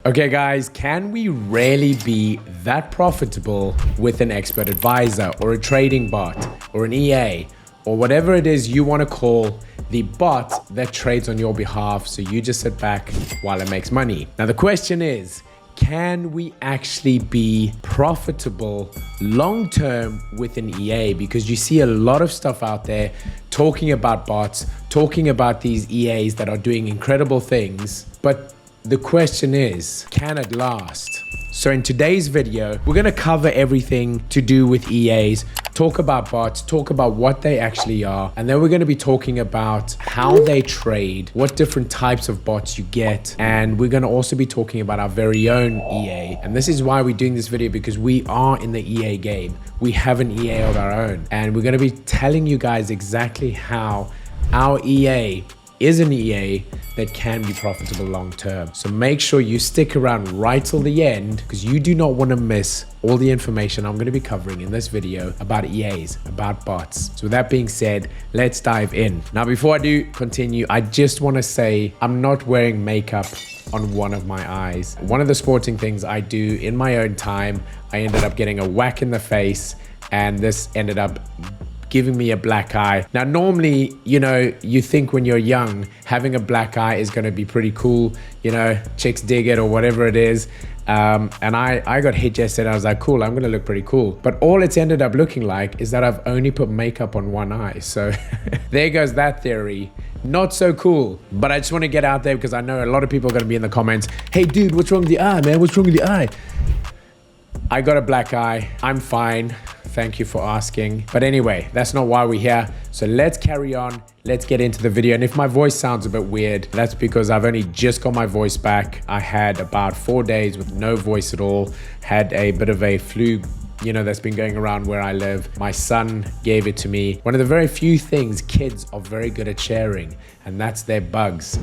Okay guys, can we really be that profitable with an expert advisor or a trading bot or an EA or whatever it is you want to call the bot that trades on your behalf so you just sit back while it makes money? Now the question is, can we actually be profitable long-term with an EA? Because you see a lot of stuff out there talking about bots, talking about these EAs that are doing incredible things, but the question is, can it last? So in today's video, we're going to cover everything to do with EAs, talk about bots, talk about what they actually are, and then we're going to be talking about how they trade, what different types of bots you get, and we're going to also be talking about our very own EA. And this is why we're doing this video, because we are in the EA game. We have an EA of our own, and we're going to be telling you guys exactly how our EA is an EA that can be profitable long term. So make sure you stick around right till the end, because you do not want to miss all the information I'm going to be covering in this video about EAs, about bots. So with that being said, let's dive in. Now, before I do continue, I just want to say I'm not wearing makeup on one of my eyes. One of the sporting things I do in my own time, I ended up getting a whack in the face, and this ended up giving me a black eye. Now, normally, you think when you're young, having a black eye is going to be pretty cool. Chicks dig it or whatever it is. And I got hit yesterday. I was like, cool, I'm going to look pretty cool. But all it's ended up looking like is that I've only put makeup on one eye. So there goes that theory. Not so cool. But I just want to get out there because I know a lot of people are going to be in the comments. Hey, dude, what's wrong with the eye, man? What's wrong with the eye? I got a black eye. I'm fine. Thank you for asking. But anyway, that's not why we're here. So let's carry on. Let's get into the video. And if my voice sounds a bit weird, that's because I've only just got my voice back. I had about 4 days with no voice at all. Had a bit of a flu, that's been going around where I live. My son gave it to me. One of the very few things kids are very good at sharing, and that's their bugs.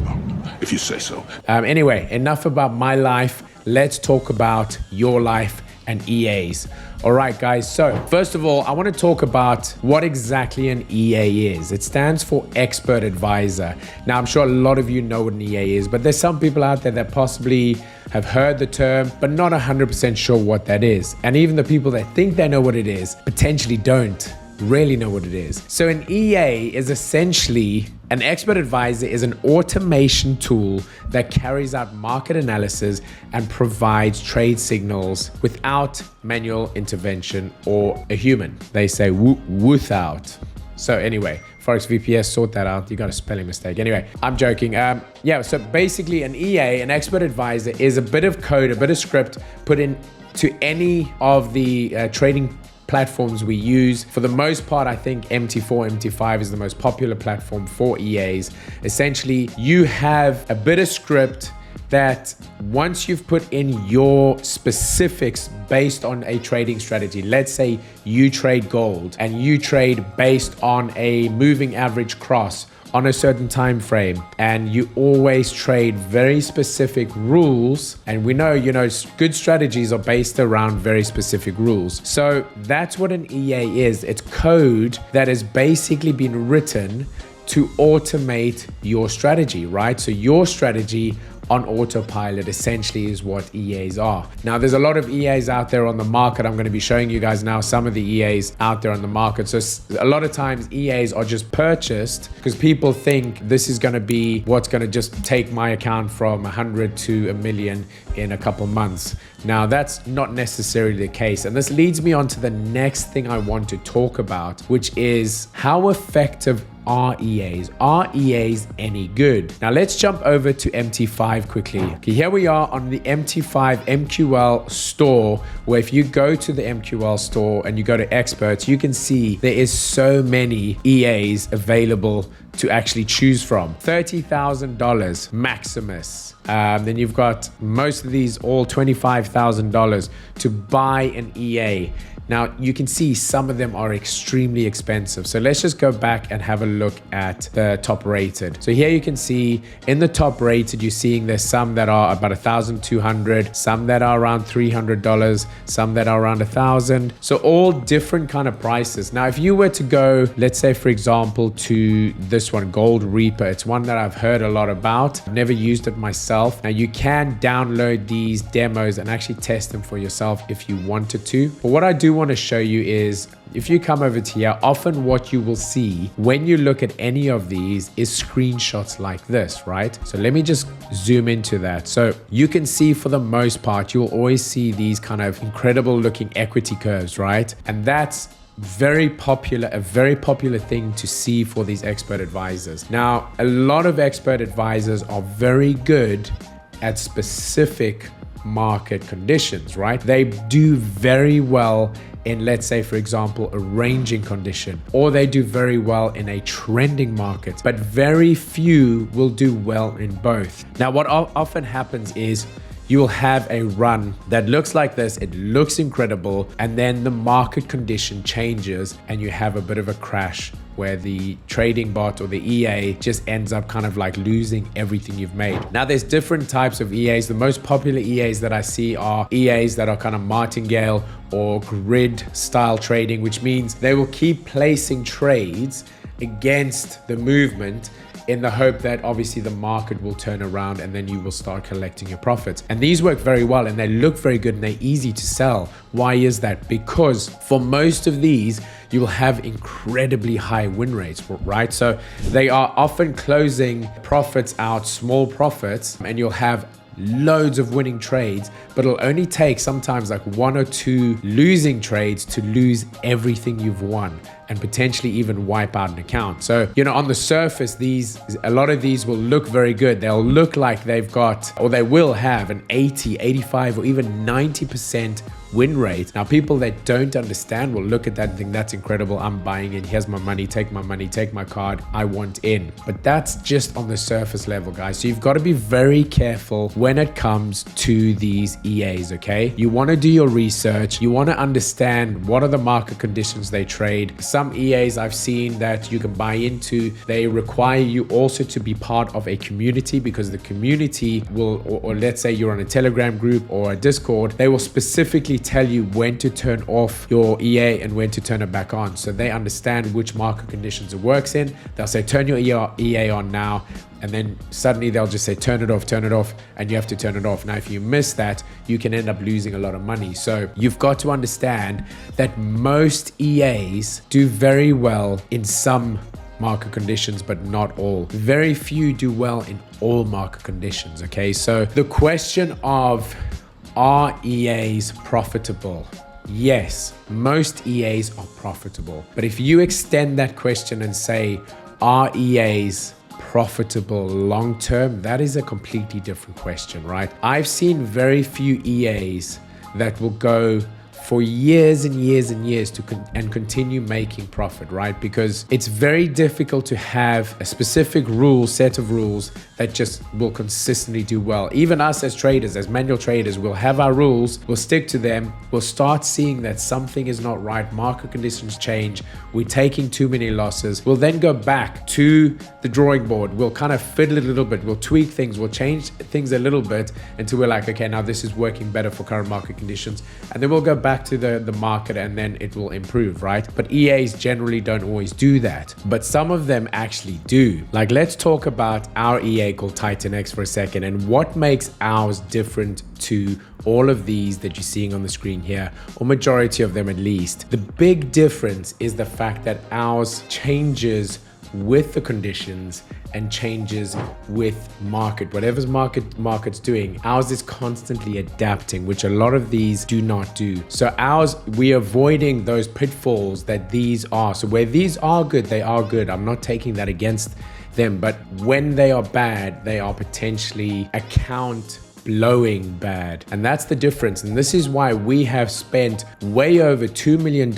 If you say so. Anyway, enough about my life. Let's talk about your life and EAs. All right, guys. So first of all, I want to talk about what exactly an EA is. It stands for expert advisor. Now, I'm sure a lot of you know what an EA is, but there's some people out there that possibly have heard the term, but not 100% sure what that is. And even the people that think they know what it is potentially don't really know what it is. So an EA is essentially, an expert advisor is an automation tool that carries out market analysis and provides trade signals without manual intervention or a human. They say without. So anyway, Forex VPS, sort that out. You got a spelling mistake. Anyway, I'm joking. So basically an EA, an expert advisor, is a bit of code, a bit of script put into any of the trading platforms we use. For the most part, I think MT4, MT5 is the most popular platform for EAs. Essentially, you have a bit of script that once you've put in your specifics based on a trading strategy, let's say you trade gold and you trade based on a moving average cross on a certain time frame, and you always trade very specific rules, and we know good strategies are based around very specific rules. So that's what an EA is. It's code that has basically been written to automate your strategy, right? So your strategy on autopilot essentially is what EAs are. Now, there's a lot of EAs out there on the market. I'm going to be showing you guys now some of the EAs out there on the market. So a lot of times EAs are just purchased because people think this is going to be what's going to just take my account from 100 to 1 million in a couple months. Now, that's not necessarily the case. And this leads me on to the next thing I want to talk about, which is how effective are EAs? Are EAs any good? Now let's jump over to MT5 quickly. Okay, here we are on the MT5 MQL store, where if you go to the MQL store and you go to experts, you can see there is so many EAs available to actually choose from. $30,000 Maximus. Then you've got most of these all $25,000 to buy an EA. Now, you can see some of them are extremely expensive. So let's just go back and have a look at the top rated. So here you can see in the top rated, you're seeing there's some that are about $1,200, some that are around $300, some that are around $1,000. So all different kind of prices. Now, if you were to go, let's say, for example, to this one, Gold Reaper, it's one that I've heard a lot about. I've never used it myself. yourself. Now you can download these demos and actually test them for yourself if you wanted to. But what I do want to show you is, if you come over to here, often what you will see when you look at any of these is screenshots like this, right? So let me just zoom into that. So you can see, for the most part, you'll always see these kind of incredible looking equity curves, right? And that's a very popular thing to see for these expert advisors. Now, a lot of expert advisors are very good at specific market conditions, right? They do very well in, let's say, for example, a ranging condition, or they do very well in a trending market, but very few will do well in both. Now, what often happens is you will have a run that looks like this, it looks incredible, and then the market condition changes and you have a bit of a crash where the trading bot or the EA just ends up kind of like losing everything you've made. Now, there's different types of EAs. The most popular EAs that I see are EAs that are kind of martingale or grid style trading, which means they will keep placing trades against the movement in the hope that obviously the market will turn around and then you will start collecting your profits. And these work very well and they look very good and they're easy to sell. Why is that? Because for most of these, you will have incredibly high win rates, right? So they are often closing profits out, small profits, and you'll have loads of winning trades, but it'll only take sometimes like 1 or 2 losing trades to lose everything you've won and potentially even wipe out an account. So, you know, on the surface, a lot of these will look very good. They'll look like they've got, or they will have an 80, 85, or even 90% win rate. Now, people that don't understand will look at that and think, that's incredible, I'm buying in, here's my money, take my card, I want in. But that's just on the surface level, guys. So you've got to be very careful when it comes to these EAs, okay? You want to do your research, you want to understand what are the market conditions they trade. Some EAs I've seen that you can buy into, they require you also to be part of a community, because the community will, or let's say you're on a Telegram group or a Discord, they will specifically tell you when to turn off your EA and when to turn it back on. So they understand which market conditions it works in. They'll say, turn your EA on now. And then suddenly they'll just say, turn it off, and you have to turn it off. Now, if you miss that, you can end up losing a lot of money. So you've got to understand that most EAs do very well in some market conditions, but not all. Very few do well in all market conditions, okay? So the question of, are EAs profitable? Yes, most EAs are profitable. But if you extend that question and say, are EAs profitable long term? That is a completely different question, right? I've seen very few EAs that will go for years and years and years to continue making profit, right? Because it's very difficult to have a specific set of rules that just will consistently do well. Even us as traders, as manual traders, we'll have our rules, we'll stick to them, we'll start seeing that something is not right, market conditions change, we're taking too many losses. We'll then go back to the drawing board, we'll kind of fiddle it a little bit, we'll tweak things, we'll change things a little bit until we're like, okay, now this is working better for current market conditions. And then we'll go back to the market and then it will improve, right? But EAs generally don't always do that, but some of them actually do. Like, let's talk about our EA called Titan X for a second and what makes ours different to all of these that you're seeing on the screen here, or majority of them at least. The big difference is the fact that ours changes with the conditions and changes with market. Whatever's market's doing, ours is constantly adapting, which a lot of these do not do. So ours, we're avoiding those pitfalls that these are. So where these are good, they are good. I'm not taking that against them, but when they are bad, they are potentially account blowing bad. And that's the difference. And this is why we have spent way over $2 million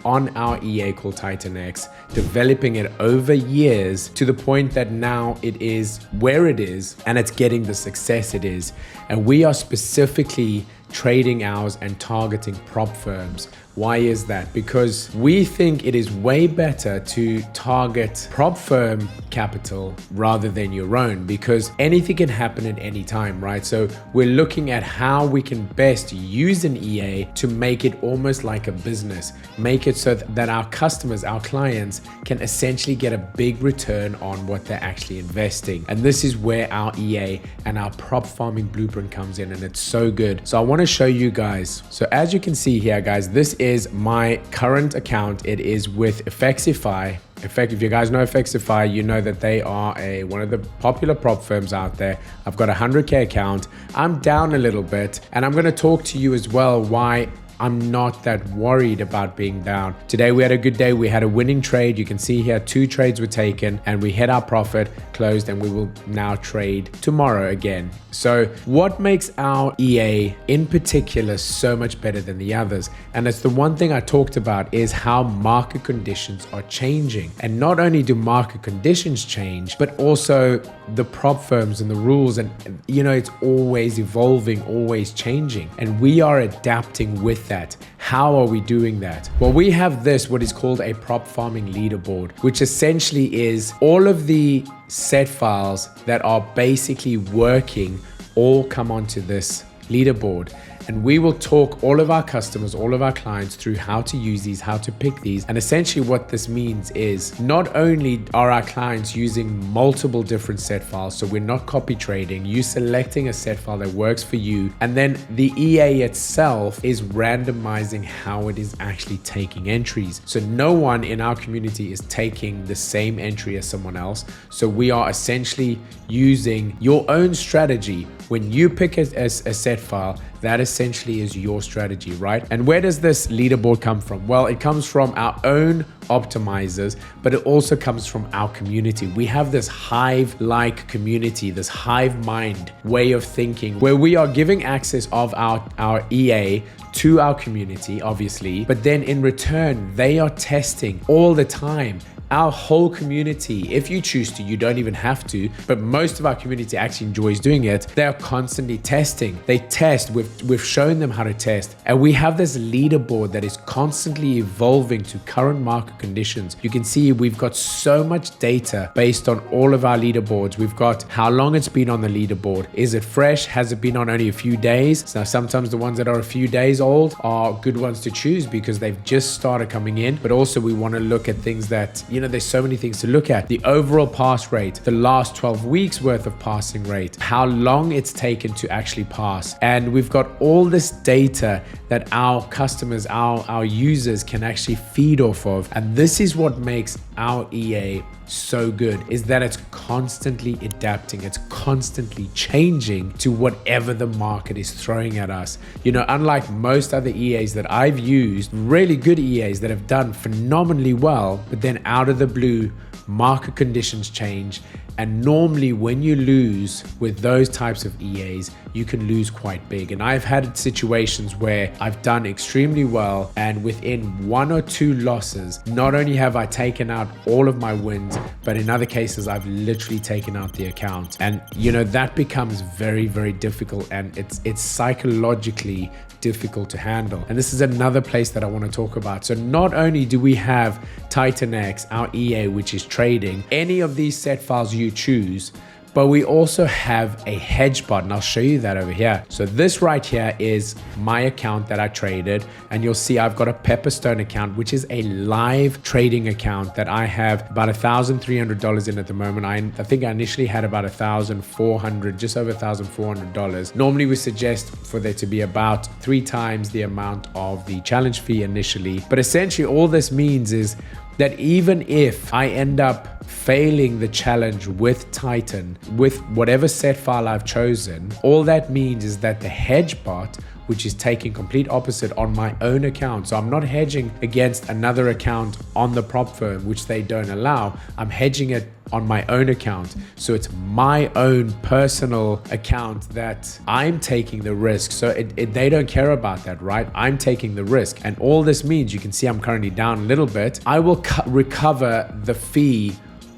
on our EA called Titan X, developing it over years to the point that now it is where it is and it's getting the success it is. And we are specifically trading ours and targeting prop firms Why is that? Because we think it is way better to target prop firm capital rather than your own, because anything can happen at any time, right? So we're looking at how we can best use an EA to make it almost like a business, make it so that our customers, our clients can essentially get a big return on what they're actually investing. And this is where our EA and our prop farming blueprint comes in, and it's so good. So I want to show you guys. So as you can see here, guys, this is my current account. It is with Effexify. If you guys know Effexify, you know that they are one of the popular prop firms out there. I've got a 100K account. I'm down a little bit, and I'm going to talk to you as well why I'm not that worried about being down. Today we had a good day. We had a winning trade. You can see here 2 trades were taken and we hit our profit, closed, and we will now trade tomorrow again. So what makes our EA in particular so much better than the others? And it's the one thing I talked about, is how market conditions are changing. And not only do market conditions change, but also the prop firms and the rules, and it's always evolving, always changing. And we are adapting with that. How are we doing that? Well, we have what is called a prop farming leaderboard, which essentially is all of the set files that are basically working all come onto this leaderboard. And we will talk all of our customers, all of our clients through how to use these, how to pick these. And essentially what this means is not only are our clients using multiple different set files, so we're not copy trading, you selecting a set file that works for you, and then the EA itself is randomizing how it is actually taking entries. So no one in our community is taking the same entry as someone else. So we are essentially using your own strategy. When you pick a set file, that essentially is your strategy, right? And where does this leaderboard come from? Well, it comes from our own optimizers, but it also comes from our community. We have this hive-like community, this hive mind way of thinking, where we are giving access of our EA to our community, obviously, but then in return, they are testing all the time. Our whole community, if you choose to, you don't even have to, but most of our community actually enjoys doing it. They're constantly testing. They test. We've shown them how to test. And we have this leaderboard that is constantly evolving to current market conditions. You can see we've got so much data based on all of our leaderboards. We've got how long it's been on the leaderboard. Is it fresh? Has it been on only a few days? So sometimes the ones that are a few days old are good ones to choose because they've just started coming in. But also we want to look at things that, there's so many things to look at. The overall pass rate, the last 12 weeks worth of passing rate, how long it's taken to actually pass. And we've got all this data that our customers, our users can actually feed off of. And this is what makes our EA so good, is that it's constantly adapting. It's constantly changing to whatever the market is throwing at us. Unlike most other EAs that I've used, really good EAs that have done phenomenally well, but then out of the blue, market conditions change. And normally when you lose with those types of EAs, you can lose quite big. And I've had situations where I've done extremely well, and within 1 or 2 losses, not only have I taken out all of my wins, but in other cases, I've literally taken out the account. And that becomes very, very difficult, and it's psychologically difficult to handle. And this is another place that I want to talk about. So not only do we have Titan X, our EA, which is trading any of these set files you choose, but we also have a hedge bot, and I'll show you that over here. So this right here is my account that I traded, and you'll see I've got a Pepperstone account, which is a live trading account that I have about $1,300 in at the moment. I think I initially had about $1,400, just over $1,400. Normally we suggest for there to be about 3 times the amount of the challenge fee initially. But essentially all this means is that even if I end up failing the challenge with Titan, with whatever set file I've chosen, all that means is that the hedge bot, which is taking complete opposite on my own account. So I'm not hedging against another account on the prop firm, which they don't allow. I'm hedging it on my own account. So it's my own personal account that I'm taking the risk. So they don't care about that, right? I'm taking the risk. And all this means, you can see I'm currently down a little bit. I will recover the fee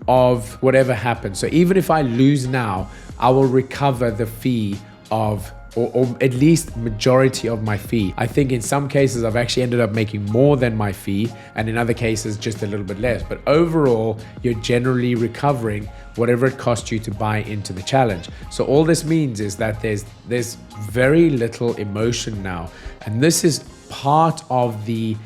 of whatever happens. So even if I lose now, I will recover the fee of or at least majority of my fee. I think in some cases I've actually ended up making more than my fee, and in other cases just a little bit less. But overall, you're generally recovering whatever it cost you to buy into the challenge. So all this means is that there's very little emotion now, and this is part of the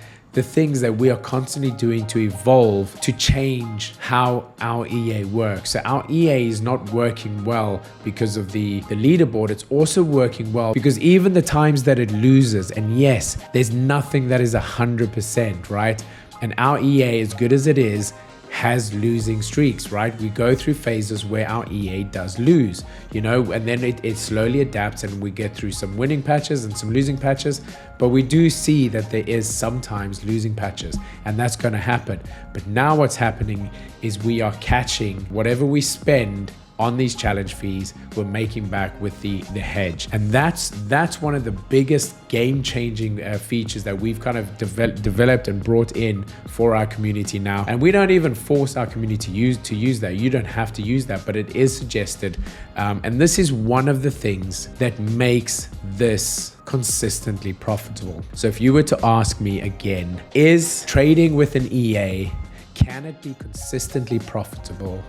things that we are constantly doing to evolve, to change how our EA works. So our EA is not working well because of the leaderboard. It's also working well because even the times that it loses, and yes, there's nothing that is 100%, right? And our EA, as good as it is, has losing streaks, right? We go through phases where our EA does lose, you know, and then it slowly adapts and we get through some winning patches and some losing patches. But we do see that there is sometimes losing patches, and that's going to happen. But now what's happening is we are catching whatever we spend on these challenge fees, we're making back with the hedge. And that's one of the biggest game-changing features that we've kind of developed and brought in for our community now. And we don't even force our community to use that. You don't have to use that, but it is suggested. And this is one of the things that makes this consistently profitable. So if you were to ask me again, is trading with an EA, can it be consistently profitable?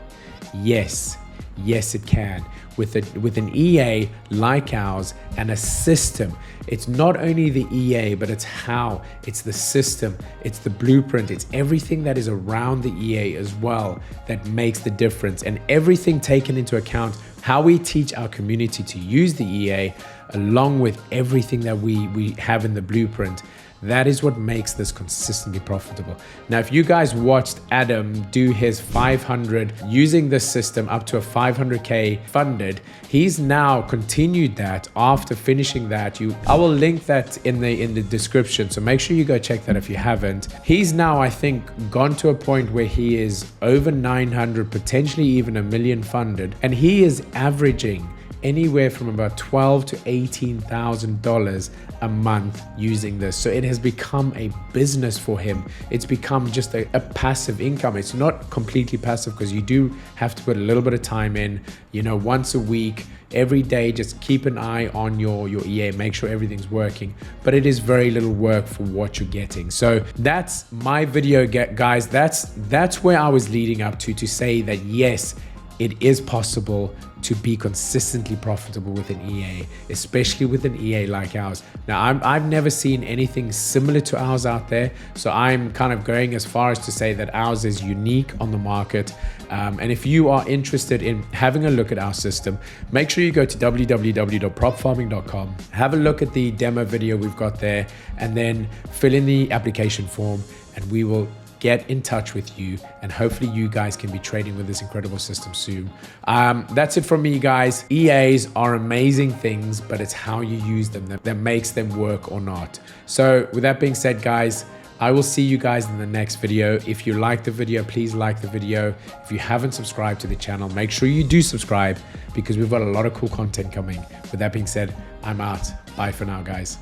Yes. Yes, it can. With an EA like ours and a system, it's not only the EA, but it's the system, it's the blueprint, it's everything that is around the EA as well that makes the difference. And everything taken into account, how we teach our community to use the EA, along with everything that we have in the blueprint. That is what makes this consistently profitable. Now, if you guys watched Adam do his 500 using this system up to a 500K funded, he's now continued that after finishing that. I will link that in the description. So make sure you go check that if you haven't. He's now, I think, gone to a point where he is over 900, potentially even a million funded. And he is averaging anywhere from about $12,000 to $18,000 a month using this. So it has become a business for him. It's become just a passive income. It's not completely passive because you do have to put a little bit of time in, you know, once a week, every day, just keep an eye on your EA, make sure everything's working. But it is very little work for what you're getting. So that's my video, guys. That's where I was leading up to say that yes, it is possible to be consistently profitable with an EA, especially with an EA like ours. Now, I've never seen anything similar to ours out there, so I'm kind of going as far as to say that ours is unique on the market. And if you are interested in having a look at our system, make sure you go to www.propfarming.com, have a look at the demo video we've got there, and then fill in the application form, and we will get in touch with you, and hopefully you guys can be trading with this incredible system soon. That's it from me, guys. EAs are amazing things, but it's how you use them that makes them work or not. So with that being said, guys, I will see you guys in the next video. If you like the video, please like the video. If you haven't subscribed to the channel, make sure you do subscribe because we've got a lot of cool content coming. With that being said, I'm out. Bye for now, guys.